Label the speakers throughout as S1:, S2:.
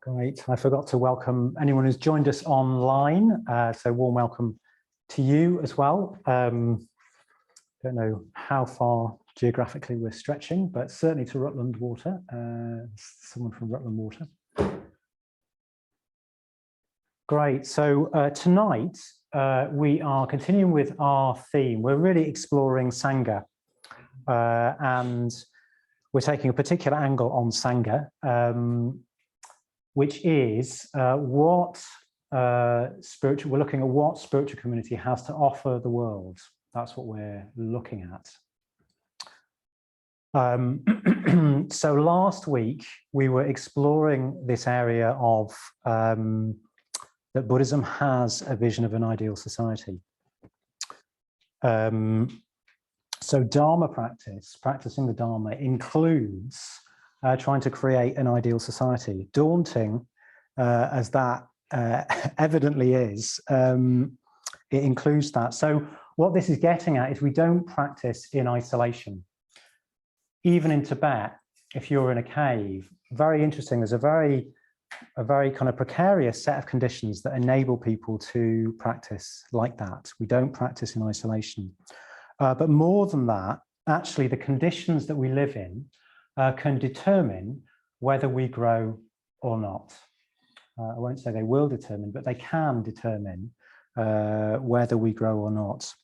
S1: Great. I forgot to welcome anyone who's joined us online. So warm welcome to you as well. Don't know how far geographically we're stretching, but certainly to Rutland Water. Someone from Rutland Water. Great. So tonight we are continuing with our theme. We're really exploring Sangha, and we're taking a particular angle on Sangha, which is we're looking at what spiritual community has to offer the world. That's what we're looking at. So last week we were exploring this area of that Buddhism has a vision of an ideal society. So Dharma practicing the Dharma includes trying to create an ideal society. Daunting as that evidently is, it includes that. So what this is getting at is we don't practice in isolation. Even in Tibet, if you're in a cave, very interesting, there's a very kind of precarious set of conditions that enable people to practice like that. We don't practice in isolation. But more than that, actually the conditions that we live in can determine whether we grow or not. I won't say they will determine, but they can determine whether we grow or not.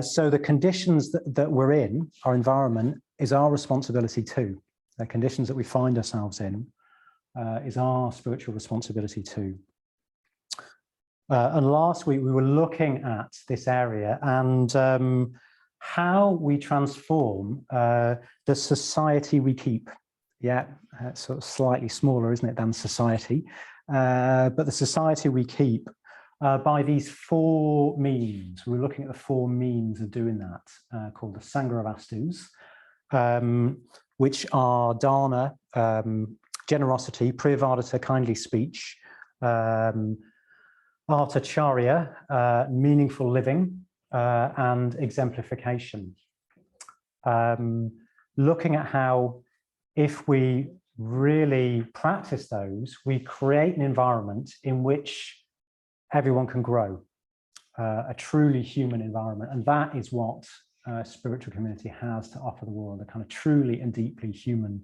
S1: So the conditions that we're in, our environment, is our responsibility too. The conditions that we find ourselves in is our spiritual responsibility too. And last week we were looking at this area and how we transform the society we keep. Yeah, it's sort of slightly smaller, isn't it, than society? But the society we keep by these four means. We're looking at the four means of doing that, called the Sangha of Astus, which are dana, generosity, priyavadata, kindly speech, artacharya, meaningful living, and exemplification. Looking at how, if we really practice those, we create an environment in which everyone can grow, a truly human environment. And that is what spiritual community has to offer the world, a kind of truly and deeply human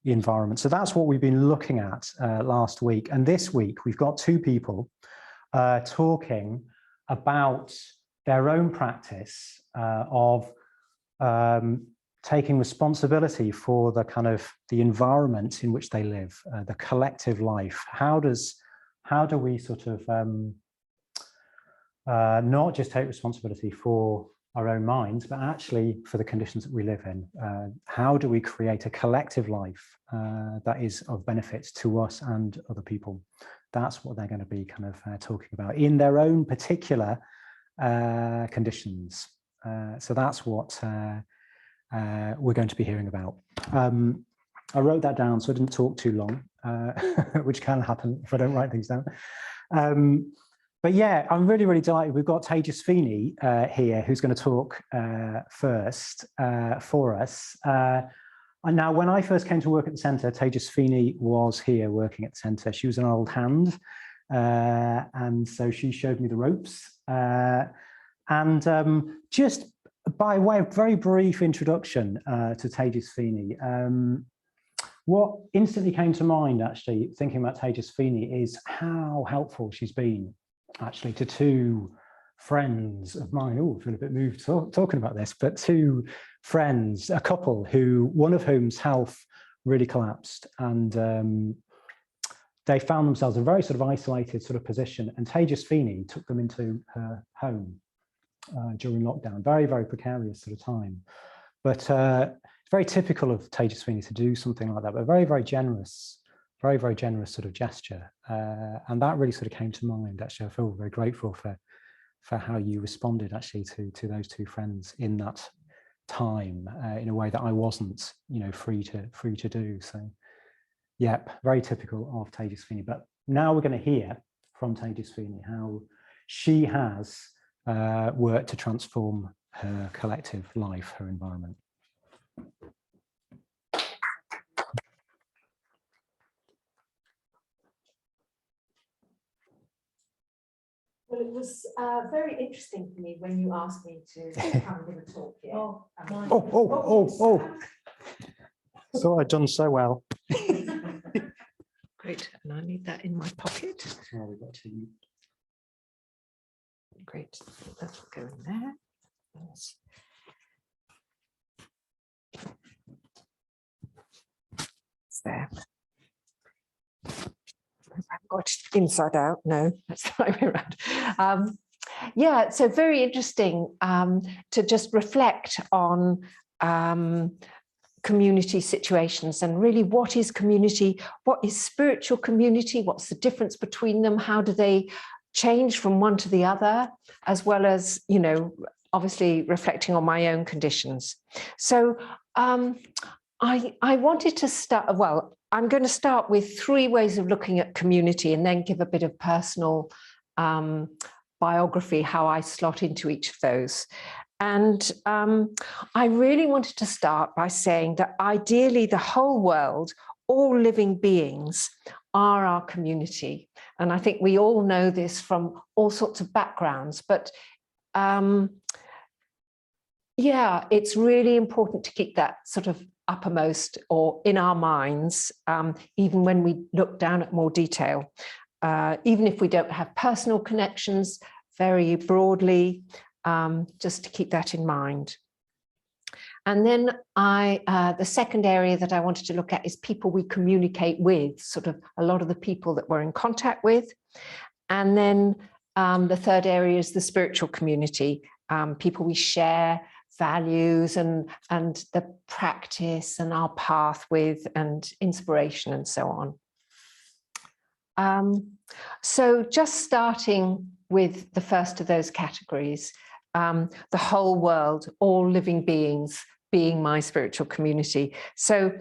S1: environment. So that's what we've been looking at last week. And this week, we've got two people talking about their own practice of taking responsibility for the kind of the environment in which they live, the collective life. How do we sort of not just take responsibility for our own minds, but actually for the conditions that we live in? How do we create a collective life that is of benefit to us and other people? That's what they're going to be kind of talking about in their own particular conditions. So that's what we're going to be hearing about. I wrote that down so I didn't talk too long, which can happen if I don't write things down. But yeah, I'm really, really delighted. We've got Tejasvini here, who's going to talk first for us. And now, when I first came to work at the centre, Tejasvini was here working at the centre. She was an old hand, and so she showed me the ropes. Just by way of very brief introduction to Tejasvini, what instantly came to mind, actually, thinking about Tejasvini, is how helpful she's been, actually, to two friends of mine. Oh, I feel a bit moved talking about this, but two friends, a couple who, one of whom's health really collapsed, and they found themselves in a very sort of isolated sort of position, and Tejasvini took them into her home during lockdown. Very, very precarious sort of time, but it's very typical of Tejasvini to do something like that, but very, very generous sort of gesture. And that really sort of came to mind. Actually, I feel very grateful for how you responded actually to those two friends in that time, in a way that I wasn't, free to do. So, yeah, very typical of Tejasvini. But now we're going to hear from Tejasvini how she has worked to transform her collective life, her environment.
S2: it was very interesting for me when you asked me to come and give a talk here.
S1: Thought I'd done so well.
S2: Great, and I need that in my pocket.
S1: Oh, we've got to...
S2: Great, that's go in there. Yes. It's there. I've got it inside out. No, that's the right way around. Yeah, so very interesting to just reflect on community situations and really what is community, what is spiritual community, what's the difference between them, how do they change from one to the other, as well as, you know, obviously reflecting on my own conditions. So I wanted to start, well, I'm going to start with 3 ways of looking at community and then give a bit of personal biography, how I slot into each of those. And I really wanted to start by saying that ideally the whole world, all living beings, are our community. And I think we all know this from all sorts of backgrounds, but yeah, it's really important to keep that sort of uppermost or in our minds, even when we look down at more detail, even if we don't have personal connections, very broadly, just to keep that in mind. And then the second area that I wanted to look at is people we communicate with, sort of a lot of the people that we're in contact with. And then the third area is the spiritual community, people we share values and the practice and our path with and inspiration and so on. So just starting with the first of those categories, the whole world, all living beings being my spiritual community. So,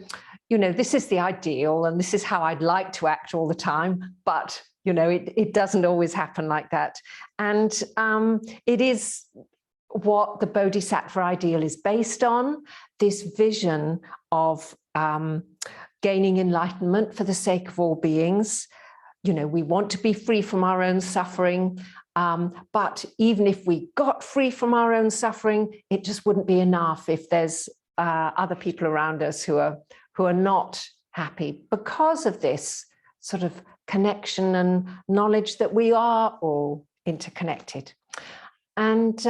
S2: you know, this is the ideal and this is how I'd like to act all the time, but, you know, it doesn't always happen like that. And it is what the Bodhisattva ideal is based on, this vision of gaining enlightenment for the sake of all beings. You know, we want to be free from our own suffering, but even if we got free from our own suffering, it just wouldn't be enough if there's other people around us who are not happy because of this sort of connection and knowledge that we are all interconnected. And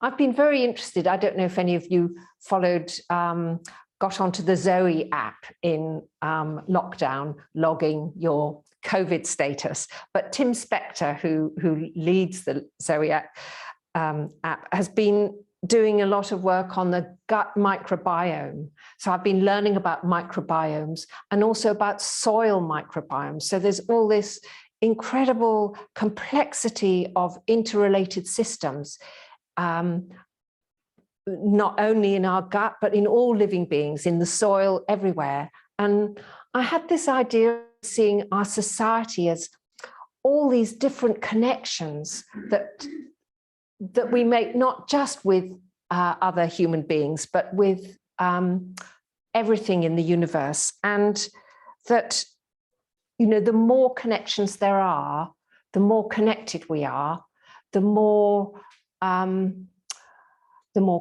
S2: I've been very interested. I don't know if any of you followed, got onto the Zoe app in lockdown, logging your COVID status. But Tim Spector, who leads the Zoe app, has been doing a lot of work on the gut microbiome. So I've been learning about microbiomes and also about soil microbiomes. So there's all this incredible complexity of interrelated systems, not only in our gut, but in all living beings, in the soil, everywhere. And I had this idea of seeing our society as all these different connections that we make, not just with other human beings, but with everything in the universe. And that, you know, the more connections there are, the more connected we are, the more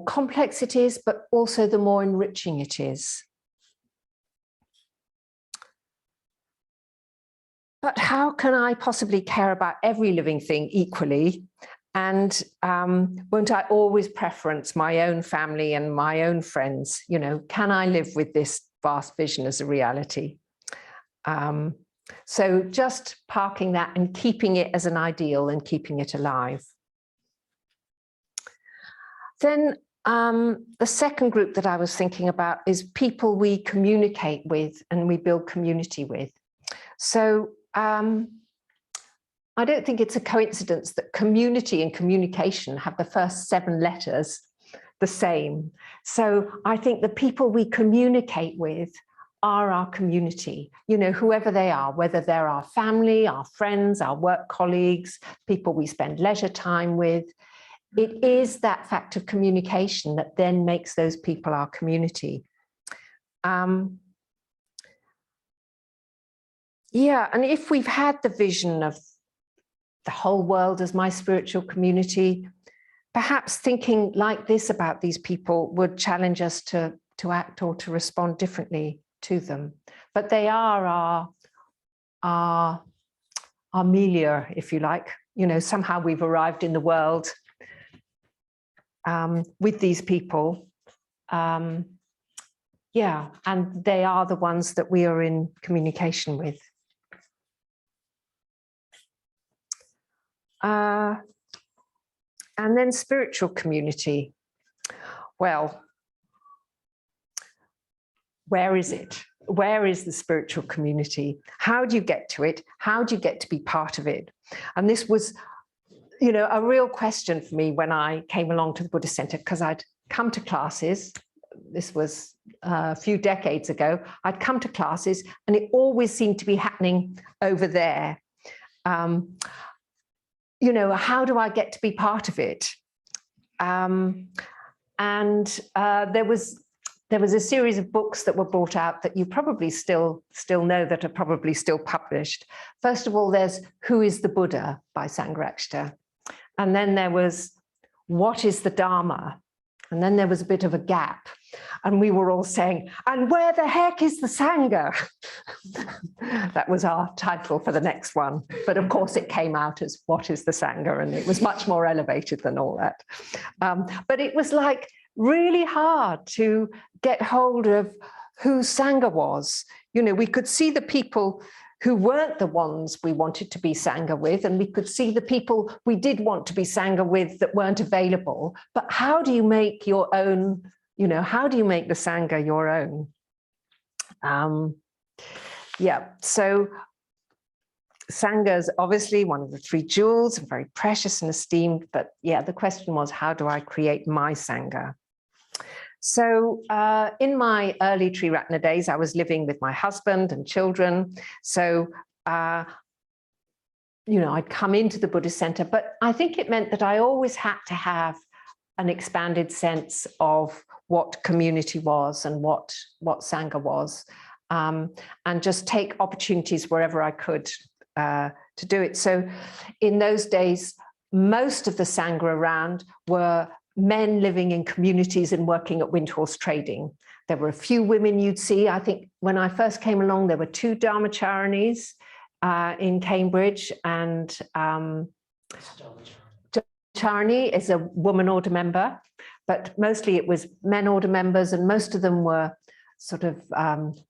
S2: complex it is, but also the more enriching it is. But how can I possibly care about every living thing equally? And won't I always preference my own family and my own friends? You know, can I live with this vast vision as a reality? So just parking that and keeping it as an ideal and keeping it alive. Then the second group that I was thinking about is people we communicate with and we build community with. So I don't think it's a coincidence that community and communication have the first 7 letters the same. So I think the people we communicate with are our community, you know, whoever they are, whether they're our family, our friends, our work colleagues, people we spend leisure time with. It is that fact of communication that then makes those people our community. Yeah, and if we've had the vision of the whole world as my spiritual community. Perhaps thinking like this about these people would challenge us to act or to respond differently to them. But they are our milieu, if you like. You know, somehow we've arrived in the world with these people. Yeah, and they are the ones that we are in communication with. And then spiritual community. Well, where is it? Where is the spiritual community? How do you get to it? How do you get to be part of it? And this was, you know, a real question for me when I came along to the Buddhist Center, because I'd come to classes. This was a few decades ago. I'd come to classes and it always seemed to be happening over there. You know, how do I get to be part of it? There was a series of books that were brought out that you probably still know, that are probably still published. First of all, there's Who is the Buddha by Sangha. And then there was What is the Dharma? And then there was a bit of a gap. And we were all saying, and where the heck is the Sangha? That was our title for the next one. But of course, it came out as What is the Sangha? And it was much more elevated than all that. But it was like really hard to get hold of who Sangha was. You know, we could see the people who weren't the ones we wanted to be Sangha with, and we could see the people we did want to be Sangha with that weren't available. But how do you make your own, you know, how do you make the Sangha your own? Yeah, so Sangha is obviously one of the three jewels, very precious and esteemed, but yeah, the question was, how do I create my Sangha? So in my early Triratna days, I was living with my husband and children. So, you know, I'd come into the Buddhist Center, but I think it meant that I always had to have an expanded sense of what community was and what Sangha was, and just take opportunities wherever I could to do it. So in those days, most of the Sangha around were men living in communities and working at Windhorse trading. There were a few women you'd see. I think when I first came along, there were 2 Dharmacharinis in Cambridge, and Dharmacharani is a woman order member, but mostly it was men order members, and most of them were sort of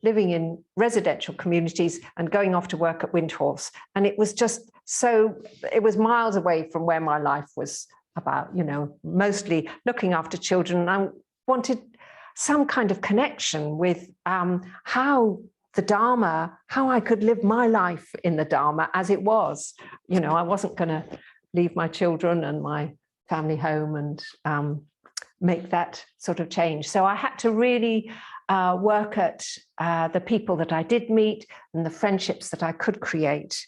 S2: living in residential communities and going off to work at Windhorse. And it was just so, it was miles away from where my life was about, you know, mostly looking after children. I wanted some kind of connection with how the Dharma, how I could live my life in the Dharma as it was. You know, I wasn't going to leave my children and my family home and make that sort of change. So I had to really work at the people that I did meet and the friendships that I could create.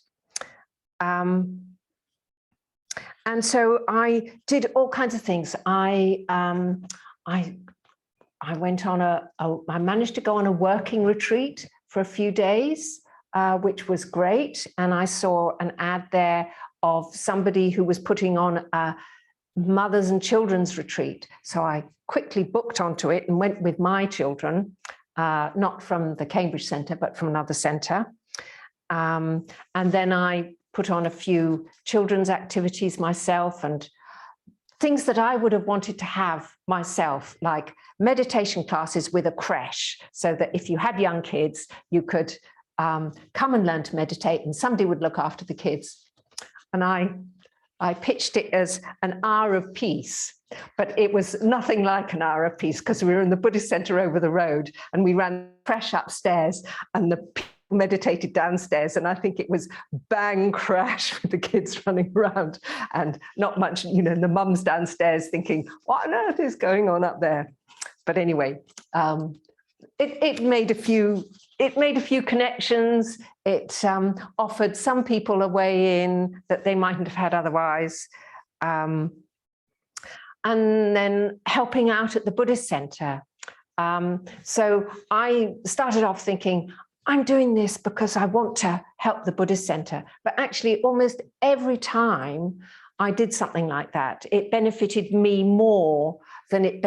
S2: And so I did all kinds of things. I went on I managed to go on a working retreat for a few days, which was great. And I saw an ad there of somebody who was putting on a mothers and children's retreat. So I quickly booked onto it and went with my children, not from the Cambridge Centre, but from another centre. And then I put on a few children's activities myself, and things that I would have wanted to have myself, like meditation classes with a creche, so that if you had young kids, you could come and learn to meditate and somebody would look after the kids. And I pitched it as an hour of peace, but it was nothing like an hour of peace, because we were in the Buddhist Center over the road and we ran the creche upstairs and the people meditated downstairs, and I think it was bang crash with the kids running around and not much, you know, the mums downstairs thinking, what on earth is going on up there? But anyway, it made a few connections. It offered some people a way in that they mightn't have had otherwise. And then helping out at the Buddhist Center. So I started off thinking, I'm doing this because I want to help the Buddhist Center. But actually, almost every time I did something like that, it benefited me more than it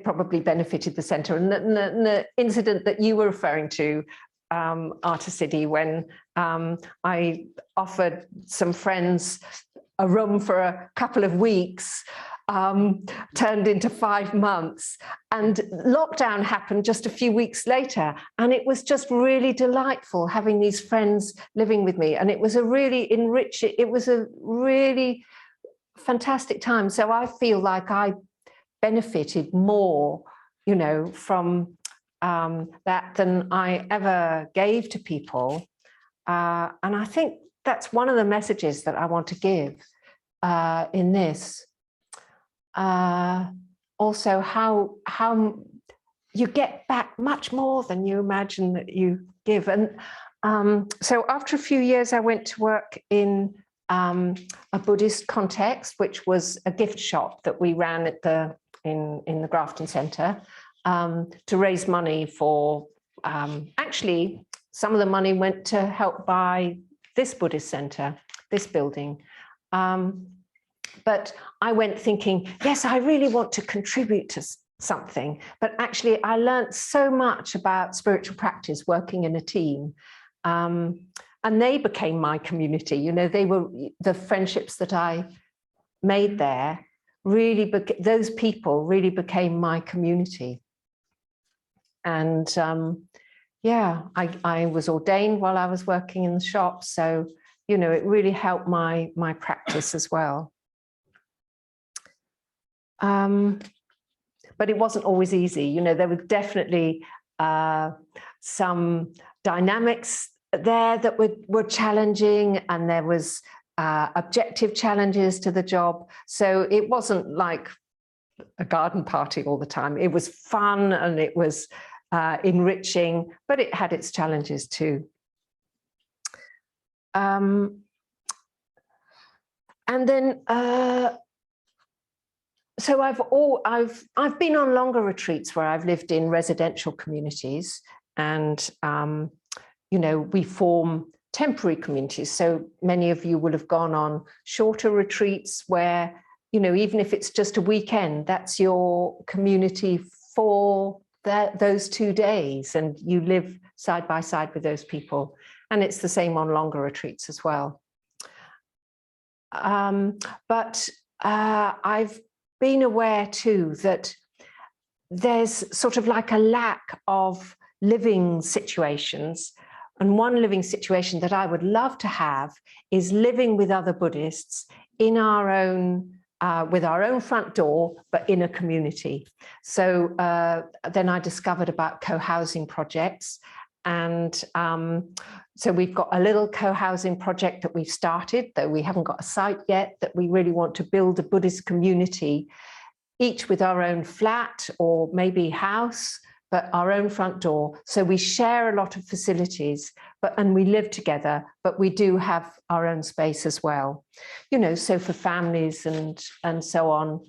S2: probably benefited the center. And the incident that you were referring to, Artisidi, when I offered some friends a room for a couple of weeks, turned into 5 months, and lockdown happened just a few weeks later, and it was just really delightful having these friends living with me, and it was a really enriching, it was a really fantastic time. So I feel like I benefited more, you know, from that than I ever gave to people, and I think that's one of the messages that I want to give in this. Also, how you get back much more than you imagine that you give. And so after a few years, I went to work in a Buddhist context, which was a gift shop that we ran at in the Grafton Centre, to raise money for, actually, some of the money went to help buy this Buddhist Centre, this building. But I went thinking, yes, I really want to contribute to something. But actually, I learned so much about spiritual practice working in a team. And they became my community. You know, they were the friendships that I made there, really, those people really became my community. And yeah, I was ordained while I was working in the shop. So, you know, it really helped my practice as well. But it wasn't always easy. You know, there were definitely some dynamics there that were challenging, and there was objective challenges to the job. So it wasn't like a garden party all the time. It was fun and it was enriching, but it had its challenges too. And then so I've been on longer retreats where I've lived in residential communities, and you know, we form temporary communities. So many of you will have gone on shorter retreats where, you know, even if it's just a weekend, that's your community for those 2 days, and you live side by side with those people. And it's the same on longer retreats as well. But I've been aware too that there's sort of like a lack of living situations. And one living situation that I would love to have is living with other Buddhists in our own, with our own front door, but in a community. So then I discovered about co-housing projects. And so we've got a little co-housing project that we've started, though we haven't got a site yet, that we really want to build a Buddhist community, each with our own flat or maybe house, but our own front door. So we share a lot of facilities, and we live together, but we do have our own space as well. You know, so for families and so on,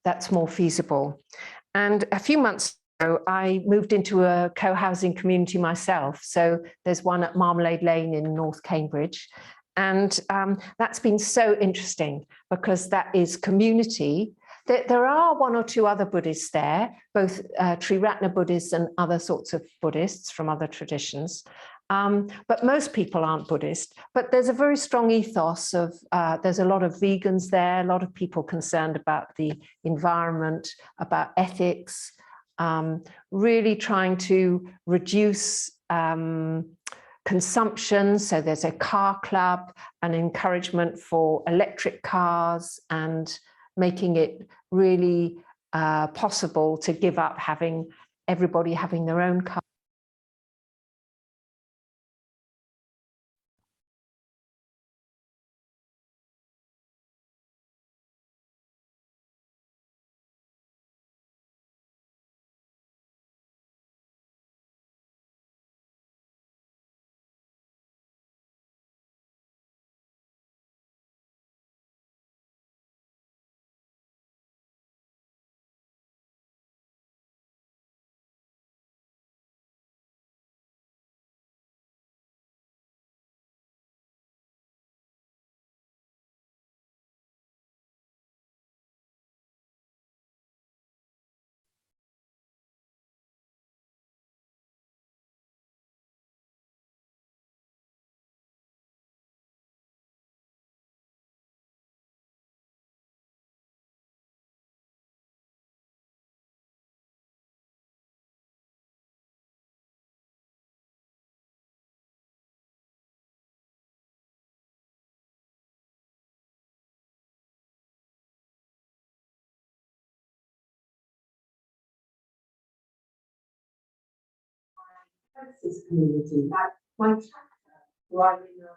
S2: that's more feasible. And a few months ago, I moved into a co-housing community myself. So there's one at Marmalade Lane in North Cambridge. And that's been so interesting because that is community. There are 1 or 2 other Buddhists there, both Triratna Buddhists and other sorts of Buddhists from other traditions. But most people aren't Buddhist. But there's a very strong ethos of, there's a lot of vegans there, a lot of people concerned about the environment, about ethics, really trying to reduce consumption. So there's a car club, an encouragement for electric cars, and making it really possible to give up everybody having their own car.
S3: practice community, like my chapter, where I'm in a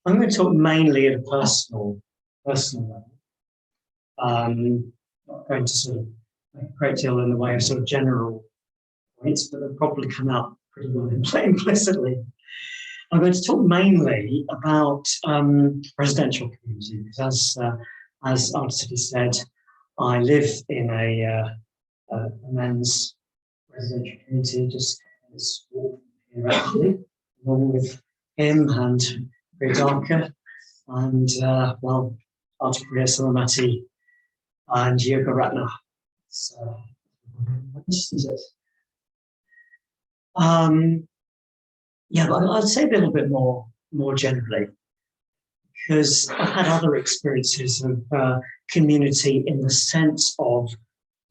S4: I'm going to talk mainly at a personal level. Not going to sort of make a great deal in the way of sort of general points, but they'll probably come out pretty well implicitly. I'm going to talk mainly about residential community, because as Arthur said, I live in a men's residential community, just this walk here actually, along with him and Vedaka and well, Arthur Salamati and Yoga Ratna. So, this is it. Yeah, but I'd say a little bit more generally, because I've had other experiences of community in the sense of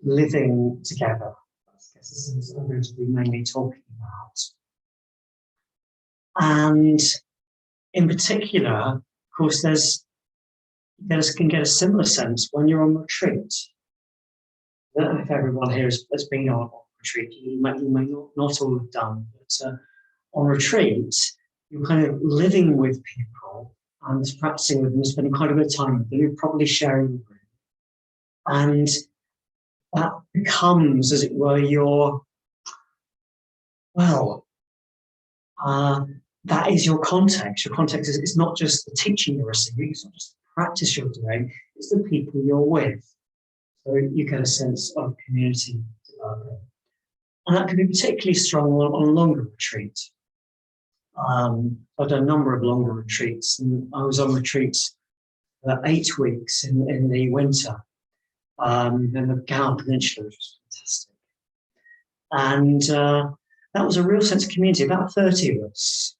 S4: living together. I guess this is what I'm going to be mainly talking about. And in particular, of course, you can get a similar sense when you're on retreat. I don't know if everyone here has been on retreat. You may not all have done, but on retreat, you're kind of living with people and practicing with them, spending quite a bit of time with them. You're probably sharing the room. And that becomes, as it were, your, well, that is your context. Your context is not just the teaching you're receiving, it's not just the practice you're doing, it's the people you're with. So you get a sense of community developing. And that can be particularly strong on a longer retreat. I've done a number of longer retreats, and I was on retreats for 8 weeks in the winter in the Gower Peninsula, which was fantastic. And that was a real sense of community, about 30 of us.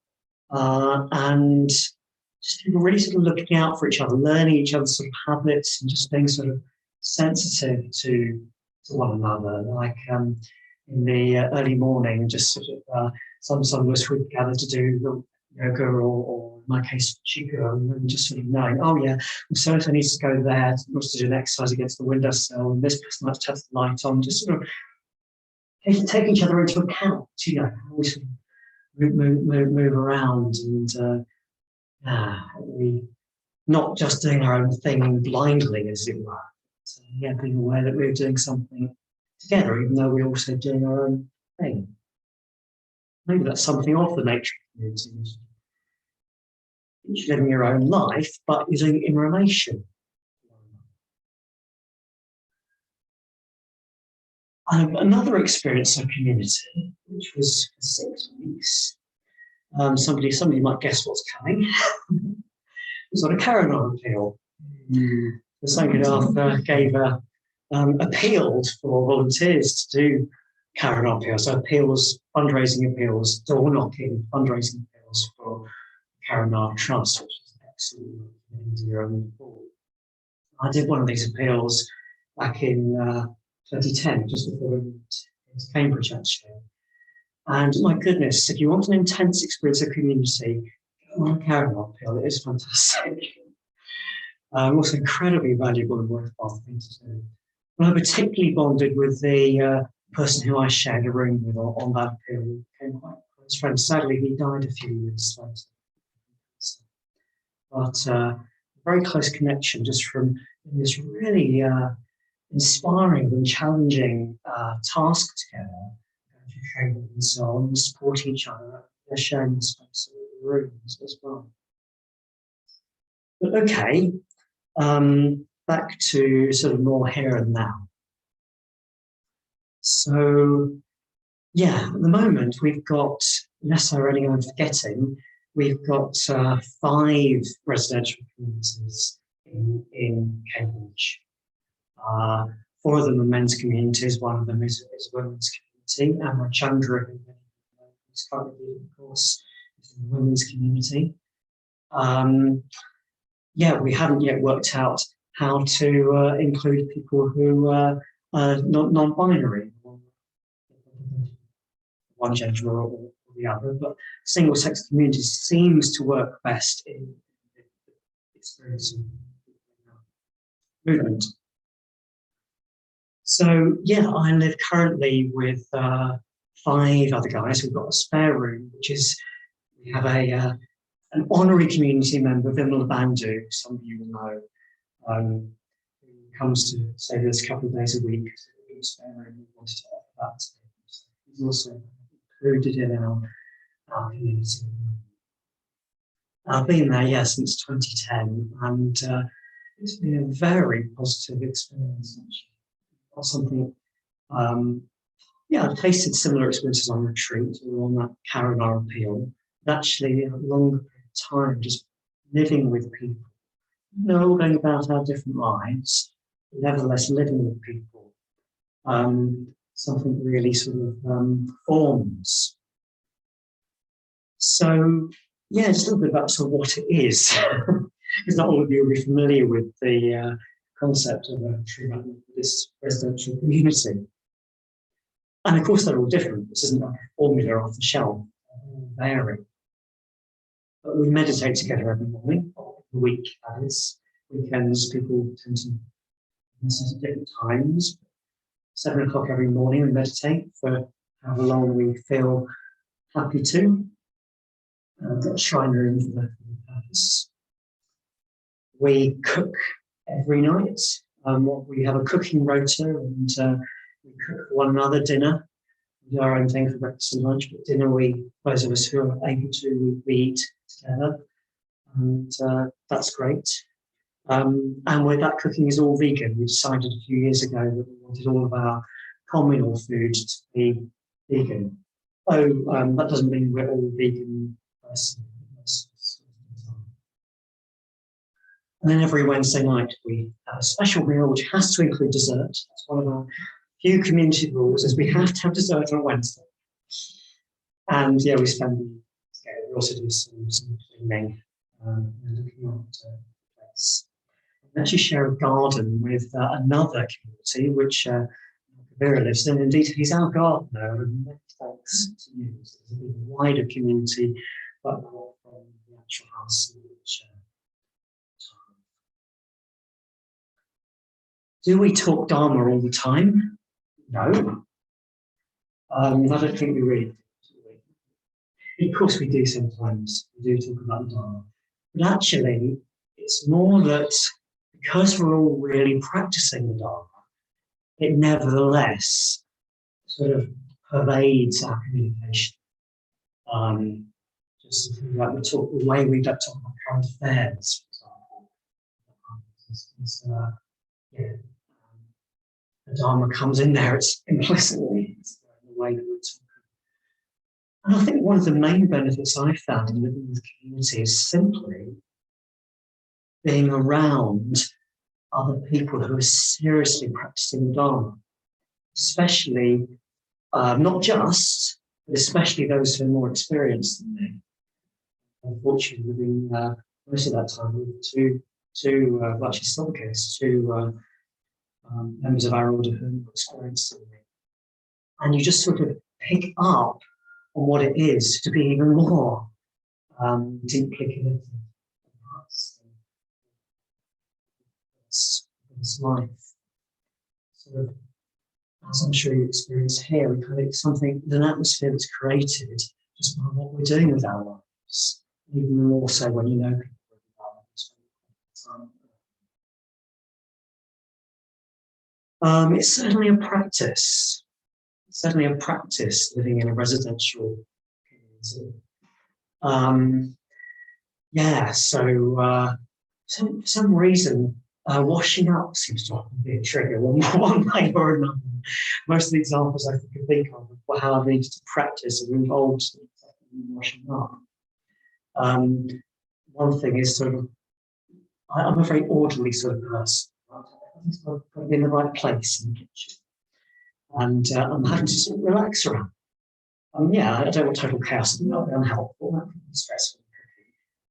S4: And just people really sort of looking out for each other, learning each other's sort of habits, and just being sort of sensitive to one another. Like in the early morning, just sort of some of us would gather to do the yoga or in my case, Chico, and just sort of knowing, oh yeah, so if I need to go there, wants to do an exercise against the windowsill, and this person likes to have the light on, just sort of taking each other into account, you know, how we sort of move around, and we not just doing our own thing blindly, as it were. So, yeah, being aware that we're doing something together, even though we're also doing our own thing. Maybe that's something of the nature of community. Each living your own life, but you're doing it in relation. Another experience of community, which was for 6 weeks. Somebody might guess what's coming. It was on a Caravan appeal. The Sangha gave appealed for volunteers to do carrying on appeals. So appeals, fundraising appeals, door knocking, fundraising appeals for Karana Trust, which is excellent in India and Nepal. I did one of these appeals back in 2010, just before we went into Cambridge, actually. And my goodness, if you want an intense experience of community, go on a Karana appeal. It is fantastic. Also incredibly valuable and worthwhile thing to do. And I particularly bonded with the person who I shared a room with on that appeal. We became quite close friends. Sadly, he died a few years later. But a very close connection just from this really inspiring and challenging task together, going through training and so on, support each other, they're sharing the space of the rooms as well. But okay, back to sort of more here and now. So, yeah, at the moment we've got, unless I already am forgetting, we've got 5 residential communities in Cambridge. 4 of them are men's communities, 1 of them is a women's community, and Chandra, who is currently leading the course, is in the women's community. Yeah, we haven't yet worked out how to include people who are non-binary, one gender or the other, but single-sex communities seems to work best in experiencing movement. So yeah, I live currently with 5 other guys. We've got a spare room, which is, we have an honorary community member, Vimal Bandhu, some of you will know, who comes to stay with us a couple of days a week. So we've got a spare room, we wanted to offer that. So he's also included in our community. I've been there, yeah, since 2010, and it's been a very positive experience, actually. Not something, yeah, I've tasted similar experiences on retreat or on that Karana appeal, but actually a longer period of time just living with people, all going about our different lives, but nevertheless living with people, something really sort of forms. So, yeah, just a little bit about sort of what it is, because not all of you will be familiar with the concept of a true Buddhist residential community. And of course, they're all different. This isn't like a formula off the shelf, they all vary. But we meditate together every morning, or the week, that is. Weekends, people tend to meditate at different times. 7 o'clock every morning, we meditate for however long we feel happy to. Got a shrine room for the purpose. We cook every night. We have a cooking rota, and we cook one another dinner. We do our own thing for breakfast and lunch, but dinner, those of us who are able to, we eat together, and that's great. And that cooking is all vegan. We decided a few years ago that we wanted all of our communal food to be vegan. That doesn't mean we're all vegan. And then every Wednesday night we have a special meal which has to include dessert. That's one of our few community rules, is we have to have dessert on a Wednesday. And yeah, we spend together. We also do some cleaning and looking after the place. We actually share a garden with another community which Vera lives in. Indeed, he's our gardener, and many thanks to you. It's a bit wider community, but not from the actual house in which do we talk Dharma all the time? No. I don't think we really do. Of course we do sometimes. We do talk about Dharma. But actually, it's more that because we're all really practicing the Dharma, it nevertheless sort of pervades our communication. Just like the way we don't talk about current affairs, for example. The Dharma comes in there, it's implicitly, it's the way that we're talking. And I think one of the main benefits I found in living with community is simply being around other people who are seriously practicing the Dharma, especially not just, but especially those who are more experienced than me. Unfortunately, living most of that time with two actually some cases, two members of our order who are more experienced than me. And you just sort of pick up on what it is to be even more deeply connected. It's life. Sort of, as I'm sure you experience here, we kind of something, an atmosphere that's created just by what we're doing with our lives. Even more so when you know people. It's certainly a practice. It's certainly a practice living in a residential community. For some reason, washing up seems to often be a trigger, one way or another. Most of the examples I can think of how I've needed to practice have involved washing up. One thing is sort of, I'm a very orderly sort of person. Everything's got to be in the right place in the kitchen. And I'm having to sort of relax around. I don't want total chaos. It's not unhelpful. That can be stressful.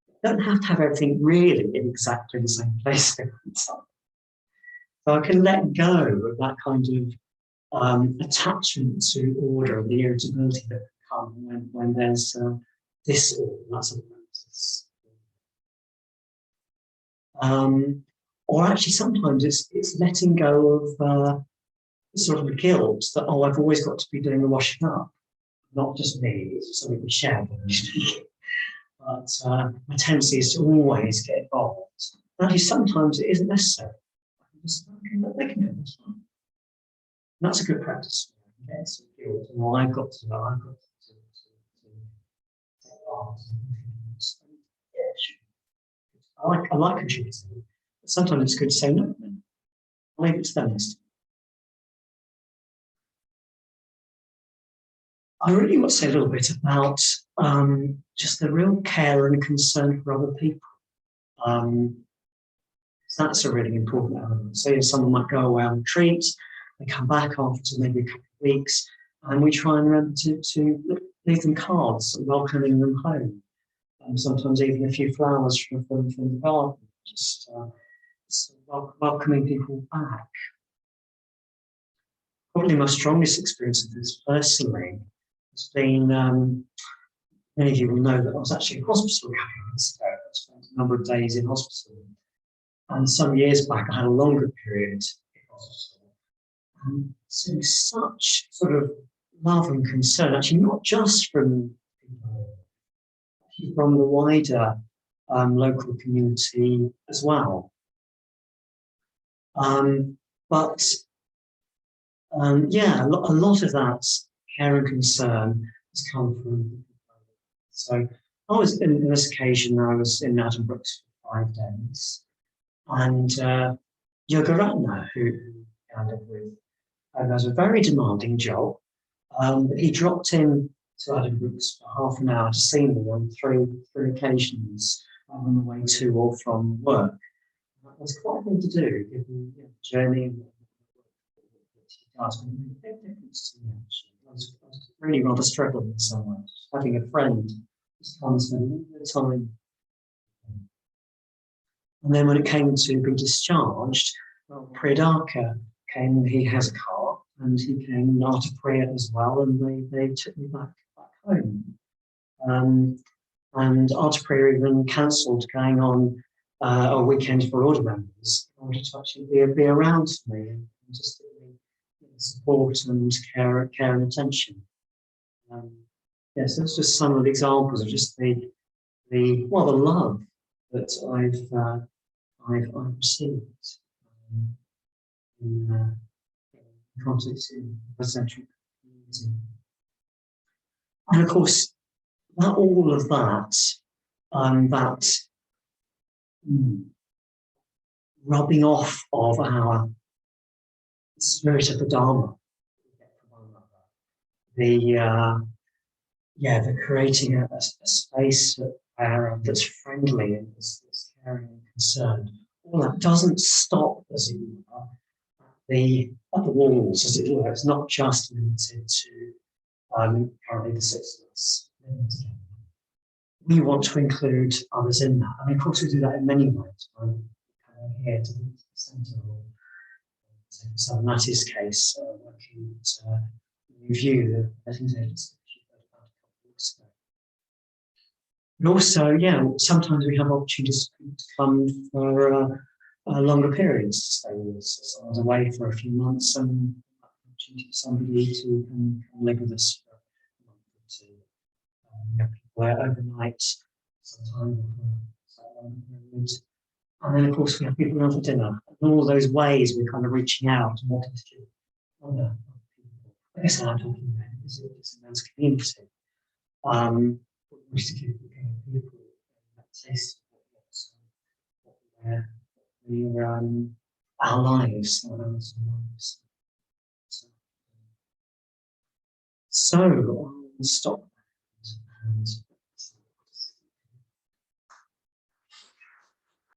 S4: You don't have to have everything really in exactly the same place every time. So I can let go of that kind of attachment to order and the irritability that can come when there's disorder. That's a practice. Or actually, sometimes it's letting go of sort of guilt that, I've always got to be doing the washing up. Not just me, it's something we share. But my tendency is to always get involved. Actually, sometimes it isn't necessary. They can do this. And that's a good practice. Yes, guilt. I've got to know. I've got to take part. I like contributing, but sometimes it's good to say no. I'll leave it to them. I really want to say a little bit about just the real care and concern for other people. That's a really important element. So someone might go away on retreat, they come back after maybe a couple of weeks, and we try and remember to leave them cards welcoming them home. Sometimes even a few flowers from the garden, just welcoming people back. Probably my strongest experience of this personally has been, many of you will know that I was actually in hospital a couple of months ago. I spent a number of days in hospital. And some years back, I had a longer period in hospital. And so such sort of love and concern, actually not just from people, actually from the wider local community as well. A lot of that care and concern has come from people. So I was in this occasion, I was in Edinburgh for 5 days. And Yogaratna, who I live with, has a very demanding job. He dropped in to Edinburgh for half an hour to see me on three occasions on the way to or from work. That was quite a thing to do, given the journey and what he does. It made a big difference to me, actually. I was really rather struggling in some ways. Having a friend just come and spend a little bit of time. And then when it came to be discharged, well, Priyadaka came, he has a car, and he came after Priya as well, and they took me back home. And after Priya even cancelled going on a weekend for order members in order to actually be around for me and just give me support and care and attention. Yes, that's just some of the examples of just the love that I've received in context in residential community. And of course, all of that, rubbing off of our spirit of the Dharma, the creating a space that's friendly and that's caring and concerned. All that doesn't stop, as it were, at the walls, as it were. It's not just limited to Currently the 6 of us living together. We want to include others in that. I mean, of course, we do that in many ways. Right? Here to the centre, or so in Matty's case, working to review the lettings agency she heard about a couple of weeks ago. But also, yeah, sometimes we have opportunities to come for longer periods to stay with us. So I was away for a few months and opportunity for somebody to come live with us for a month or two. People overnight, sometime for a longer period. And then, of course, we have people around for dinner. And all those ways we're kind of reaching out and wanting to give other people. I guess I'm talking about it's a men's community. We wish to give people that taste of our lives, our lives. So I'll stop and